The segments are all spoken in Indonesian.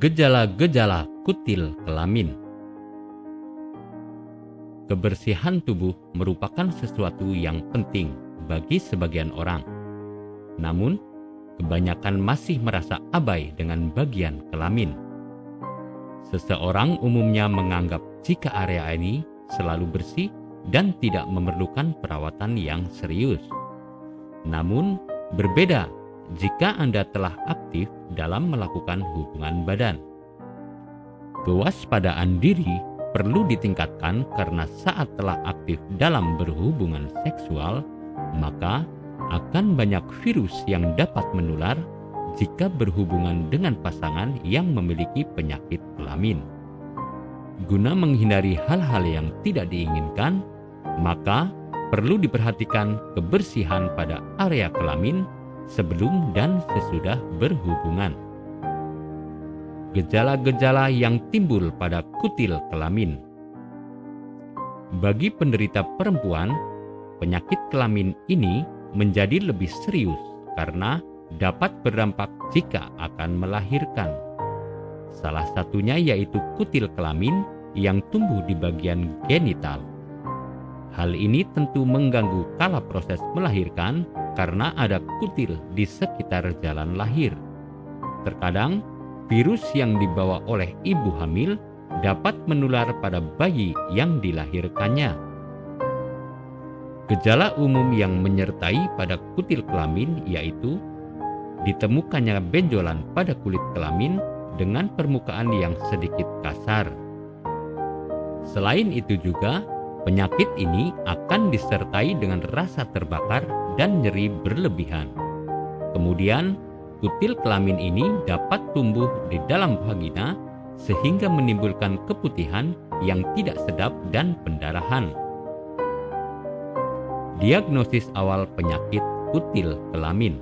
Gejala-gejala kutil kelamin. Kebersihan tubuh merupakan sesuatu yang penting bagi sebagian orang. Namun, kebanyakan masih merasa abai dengan bagian kelamin. Seseorang umumnya menganggap jika area ini selalu bersih dan tidak memerlukan perawatan yang serius. Namun, berbeda jika Anda telah aktif dalam melakukan hubungan badan. Kewaspadaan diri perlu ditingkatkan karena saat telah aktif dalam berhubungan seksual, maka akan banyak virus yang dapat menular jika berhubungan dengan pasangan yang memiliki penyakit kelamin. Guna menghindari hal-hal yang tidak diinginkan, maka perlu diperhatikan kebersihan pada area kelamin sebelum dan sesudah berhubungan. Gejala-gejala yang timbul pada kutil kelamin. Bagi penderita perempuan, penyakit kelamin ini menjadi lebih serius karena dapat berdampak jika akan melahirkan. Salah satunya yaitu kutil kelamin yang tumbuh di bagian genital. Hal ini tentu mengganggu kala proses melahirkan karena ada kutil di sekitar jalan lahir. Terkadang, virus yang dibawa oleh ibu hamil dapat menular pada bayi yang dilahirkannya. Gejala umum yang menyertai pada kutil kelamin yaitu ditemukannya benjolan pada kulit kelamin dengan permukaan yang sedikit kasar. Selain itu juga, penyakit ini akan disertai dengan rasa terbakar dan nyeri berlebihan. Kemudian, kutil kelamin ini dapat tumbuh di dalam vagina sehingga menimbulkan keputihan yang tidak sedap dan pendarahan. Diagnosis awal penyakit kutil kelamin.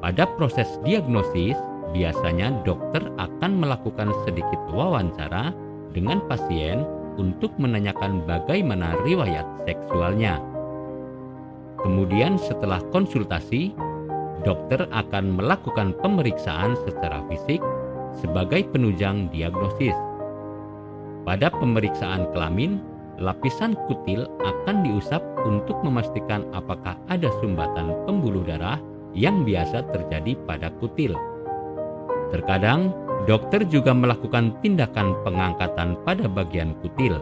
Pada proses diagnosis, biasanya dokter akan melakukan sedikit wawancara dengan pasien untuk menanyakan bagaimana riwayat seksualnya. Kemudian setelah konsultasi, dokter akan melakukan pemeriksaan secara fisik sebagai penunjang diagnosis. Pada pemeriksaan kelamin, lapisan kutil akan diusap untuk memastikan apakah ada sumbatan pembuluh darah yang biasa terjadi pada kutil. Terkadang, dokter juga melakukan tindakan pengangkatan pada bagian kutil.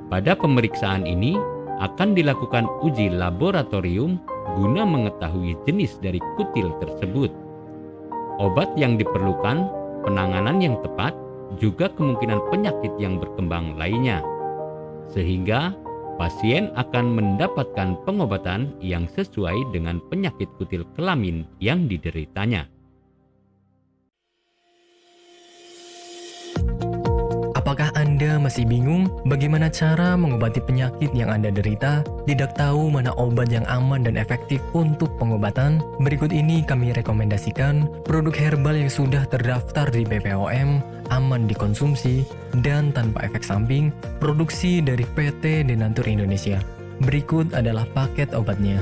Pada pemeriksaan ini akan dilakukan uji laboratorium guna mengetahui jenis dari kutil tersebut. Obat yang diperlukan, penanganan yang tepat, juga kemungkinan penyakit yang berkembang lainnya. Sehingga pasien akan mendapatkan pengobatan yang sesuai dengan penyakit kutil kelamin yang dideritanya. Apakah Anda masih bingung bagaimana cara mengobati penyakit yang Anda derita? Tidak tahu mana obat yang aman dan efektif untuk pengobatan? Berikut ini kami rekomendasikan produk herbal yang sudah terdaftar di BPOM, aman dikonsumsi, dan tanpa efek samping, produksi dari PT Denatur Indonesia. Berikut adalah paket obatnya.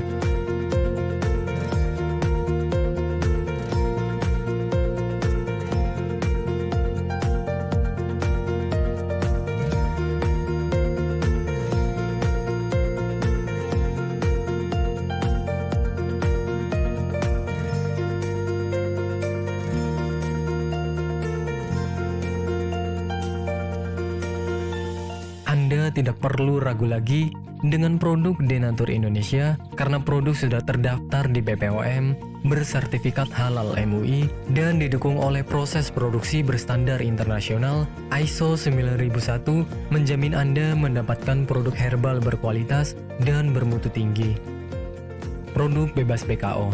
Anda tidak perlu ragu lagi dengan produk Denatur Indonesia karena produk sudah terdaftar di BPOM, bersertifikat halal MUI, dan didukung oleh proses produksi berstandar internasional ISO 9001, menjamin Anda mendapatkan produk herbal berkualitas dan bermutu tinggi. Produk bebas BKO.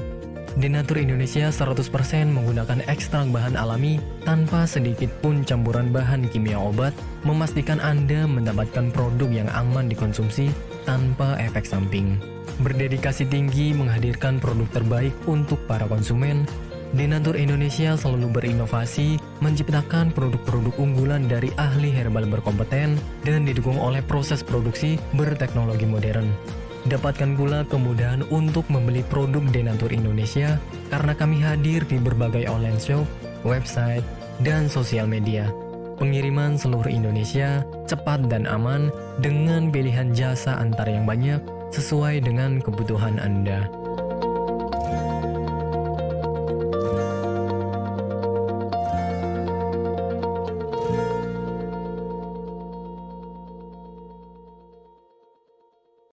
Denatur Indonesia 100% menggunakan ekstrak bahan alami tanpa sedikit pun campuran bahan kimia obat, memastikan Anda mendapatkan produk yang aman dikonsumsi tanpa efek samping. Berdedikasi tinggi menghadirkan produk terbaik untuk para konsumen, Denatur Indonesia selalu berinovasi, menciptakan produk-produk unggulan dari ahli herbal berkompeten dan didukung oleh proses produksi berteknologi modern. Dapatkan pula kemudahan untuk membeli produk Denatur Indonesia karena kami hadir di berbagai online shop website, dan sosial media. Pengiriman seluruh Indonesia cepat dan aman dengan pilihan jasa antar yang banyak sesuai dengan kebutuhan Anda.